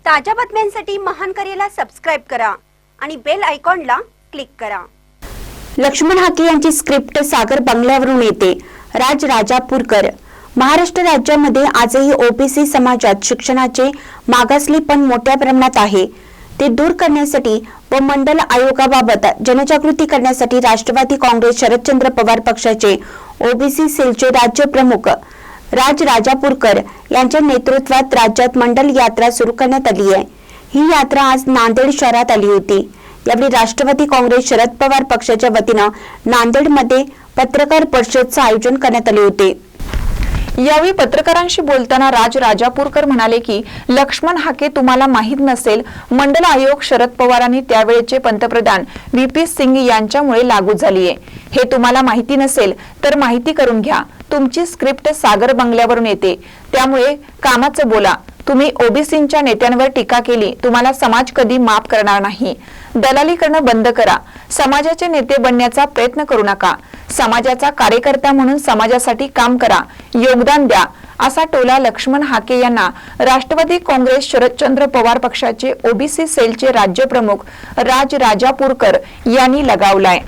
ताज्या बातम्यांसाठी महान करेला सबस्क्राइब करा आणि बेल आयकॉनला क्लिक करा। लक्ष्मण हाके यांची स्क्रिप्ट सागर बंगल्यावरून येते। राजापूरकर। महाराष्ट्र राज्यामध्ये आजही ओबीसी समाजात शिक्षणाचे मागासलेपण मोठ्या प्रमाणात आहे। ते दूर करण्यासाठी व मंडल आयोगाबाबत जनजागृती करण्यासाठी राष्ट्रवादी काँग्रेस शरदचंद्र पवार पक्षाचे ओबीसी सेलचे राज्य प्रमुख राजापूरकर यांच्या नेतृत्वात राज्यात मंडल यात्रा सुरू करण्यात आली आहे। ही यात्रा आज नांदेड शहरात आली होती। यावेळी राष्ट्रवादी काँग्रेस शरद पवार पक्षाच्या वतीने नांदेडमध्ये पत्रकार परिषदेचे आयोजन करण्यात आले होते। यावेळी पत्रकारांशी बोलताना राजापूरकर म्हणाले की लक्ष्मण हाके तुम्हाला माहित नसेल, मंडल आयोग शरद पवारांनी त्यावेळेचे पंतप्रधान व्हीपी सिंग यांच्यामुळे लागू झाली आहे। हे तुम्हाला माहिती नसेल तर माहिती करून घ्या। तुमची स्क्रिप्ट सागर बंगल्यावरून येते, त्यामुळे कामाचं बोला। तुम्ही ओबीसींच्या नेत्यांवर टीका केली, तुम्हाला समाज कधी माफ करणार नाही। दलाली करणं बंद करा। समाजाचे नेते बनण्याचा प्रयत्न करू नका। समाजाचा कार्यकर्ता म्हणून समाजासाठी काम करा, योगदान द्या, असा टोला लक्ष्मण हाके यांना राष्ट्रवादी काँग्रेस शरदचंद्र पवार पक्षाचे ओबीसी सेलचे राज्य प्रमुख राजापूरकर यांनी लगावलाय।